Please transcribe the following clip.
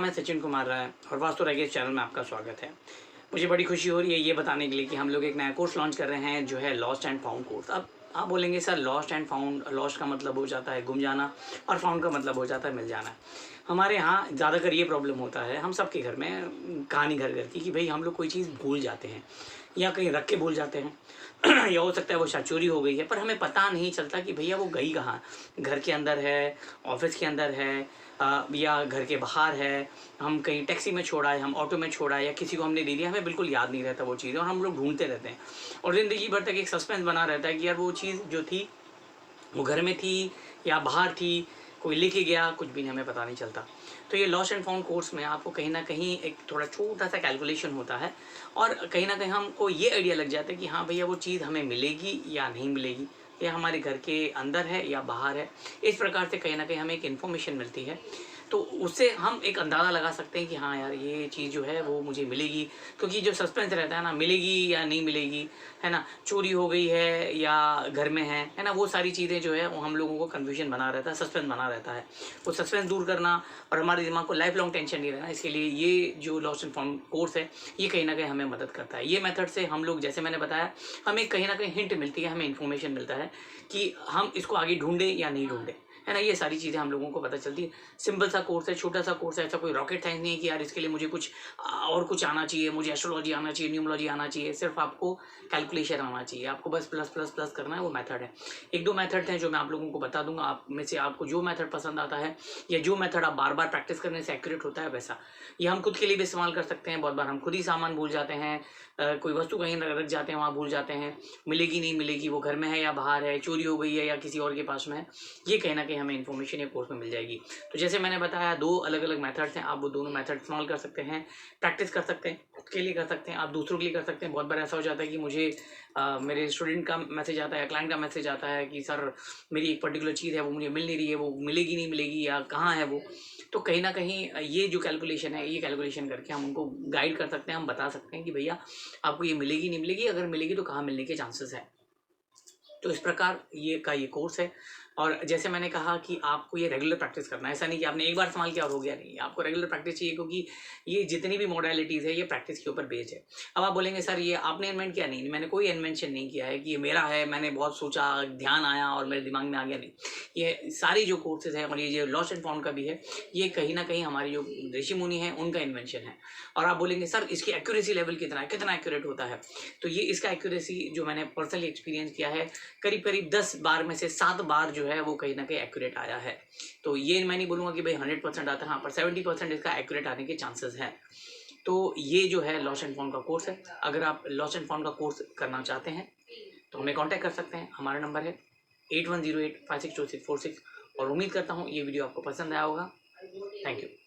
है सचिन कुमार राय और vastu racket channel में आपका स्वागत है। मुझे बड़ी खुशी हो रही है ये बताने के लिए कि हम लोग एक नया कोर्स लॉन्च कर रहे हैं जो है लॉस्ट एंड फाउंड कोर्स। अब आप बोलेंगे sir lost and found, lost का मतलब हो जाता है गुम जाना और फाउंड का मतलब हो जाता है मिल जाना। हमारे यहाँ ज़्यादातर ये प्रॉब्लम होता है, हम सबके घर में कहानी घर घर की, कि भाई हम लोग कोई चीज़ भूल जाते हैं या कहीं रख के भूल जाते हैं या हो सकता है वो शायद चोरी हो गई है, पर हमें पता नहीं चलता कि भैया वो गई कहाँ। घर के अंदर है, ऑफिस के अंदर है, या घर के बाहर है, हम कहीं टैक्सी में छोड़ा है, हम ऑटो में छोड़ा है या किसी को हमने दे दिया, हमें बिल्कुल याद नहीं रहता वो चीज़ और हम लोग ढूंढते रहते हैं और ज़िंदगी भर तक एक सस्पेंस बना रहता है कि यार वो चीज़ जो थी वो घर में थी या बाहर थी, कोई लेके गया, कुछ भी हमें पता नहीं चलता। तो ये लॉस्ट एंड फाउंड कोर्स में आपको कहीं ना कहीं एक थोड़ा छोटा सा कैलकुलेशन होता है और कहीं ना कहीं हमको ये आइडिया लग जाता है कि हाँ भैया वो चीज़ हमें मिलेगी या नहीं मिलेगी, या हमारे घर के अंदर है या बाहर है। इस प्रकार से कहीं ना कहीं हमें एक इन्फॉर्मेशन मिलती है, तो उससे हम एक अंदाज़ा लगा सकते हैं कि हाँ यार ये चीज़ जो है वो मुझे मिलेगी। क्योंकि जो सस्पेंस रहता है ना, मिलेगी या नहीं मिलेगी, है ना, चोरी हो गई है या घर में है ना, वो सारी चीज़ें जो है वो हम लोगों को कन्फ्यूजन बना रहता है, सस्पेंस बना रहता है। वो सस्पेंस दूर करना और हमारे दिमाग को लाइफ लॉन्ग टेंशन नहीं रहना, इसके लिए ये जो लॉस्ट एंड फाउंड कोर्स है ये कहीं ना कहीं हमें मदद करता है। ये मेथड से हम लोग, जैसे मैंने बताया, हमें कहीं ना कहीं हिंट मिलती है, हमें इन्फॉर्मेशन मिलता है कि हम इसको आगे ढूंढें या नहीं ढूंढें, है ना। ये सारी चीज़ें हम लोगों को पता चलती है। सिंपल सा कोर्स है, छोटा सा कोर्स है, ऐसा कोई रॉकेट साइंस नहीं है कि यार इसके लिए मुझे कुछ और कुछ आना चाहिए, मुझे एस्ट्रोलॉजी आना चाहिए, न्यूमरोलॉजी आना चाहिए। सिर्फ आपको कैलकुलेशन आना चाहिए, आपको बस प्लस प्लस प्लस करना है, वो मेथड है। एक दो मेथड हैं जो मैं आप लोगों को बता दूंगा, आप में से आपको जो मेथड पसंद आता है या जो मेथड आप बार बार प्रैक्टिस करने से एक्यूरेट होता है वैसा, ये हम खुद के लिए भी इस्तेमाल कर सकते हैं। बहुत बार हम खुद ही सामान भूल जाते हैं, कोई वस्तु कहीं रख जाते हैं, वहाँ भूल जाते हैं, मिलेगी नहीं मिलेगी, वो घर में है या बाहर है, चोरी हो गई है या किसी और के पास में है, ये कहीं ना कहीं हमें इन्फॉर्मेशन ये कोर्स में मिल जाएगी। तो जैसे मैंने बताया, दो अलग अलग मेथड्स हैं, आप वो दोनों मेथड इस्तेमाल कर सकते हैं, प्रैक्टिस कर सकते हैं, खुद के लिए कर सकते हैं, आप दूसरों के लिए कर सकते हैं। बहुत बार ऐसा हो जाता है कि मुझे मेरे स्टूडेंट का मैसेज आता है, क्लाइंट का मैसेज आता है कि सर मेरी एक पर्टिकुलर चीज़ है वो मुझे मिल नहीं रही है, वो मिलेगी नहीं मिलेगी या कहाँ है वो। तो कहीं ना कहीं ये जो कैलकुलेशन है, ये कैलकुलेशन करके हम उनको गाइड कर सकते हैं, हम बता सकते हैं कि भैया आपको ये मिलेगी नहीं मिलेगी, अगर मिलेगी तो कहाँ मिलने के चांसेस है। तो इस प्रकार ये कोर्स है। और जैसे मैंने कहा कि आपको ये रेगुलर प्रैक्टिस करना है, ऐसा नहीं कि आपने एक बार इस्तेमाल किया और हो गया, नहीं, आपको रेगुलर प्रैक्टिस चाहिए, क्योंकि ये जितनी भी मॉडलिटीज़ है ये प्रैक्टिस के ऊपर बेस्ड है। अब आप बोलेंगे सर ये आपने इन्वेंट किया, नहीं, मैंने कोई इन्वेंशन नहीं किया है कि ये मेरा है, मैंने बहुत सोचा, ध्यान आया और मेरे दिमाग में आ गया, नहीं। ये सारी जो कोर्सेज हैं और ये जो लॉस्ट एंड फाउंड का भी है, ये कहीं ना कहीं हमारी जो ऋषि मुनि हैं उनका इन्वेंशन है। और आप बोलेंगे सर इसकी एक्यूरेसी लेवल कितना है, कितना एक्यूरेट होता है, तो ये इसका एक्यूरेसी जो मैंने पर्सनली एक्सपीरियंस किया है, करीब करीब 10 बार में से 7 बार जो है वो कहीं ना कहीं एक्यूरेट आया है। तो ये मैं नहीं बोलूँगा कि भाई 100% आता है, हाँ, पर 70% इसका एक्यूरेट आने के चांसेस हैं। तो ये जो है लॉस्ट एंड फाउंड का कोर्स है। अगर आप लॉस्ट एंड फाउंड का कोर्स करना चाहते हैं तो हमें कांटेक्ट कर सकते हैं। हमारा नंबर है 8108562646 और उम्मीद करता हूँ ये वीडियो आपको पसंद आया होगा। Thank you.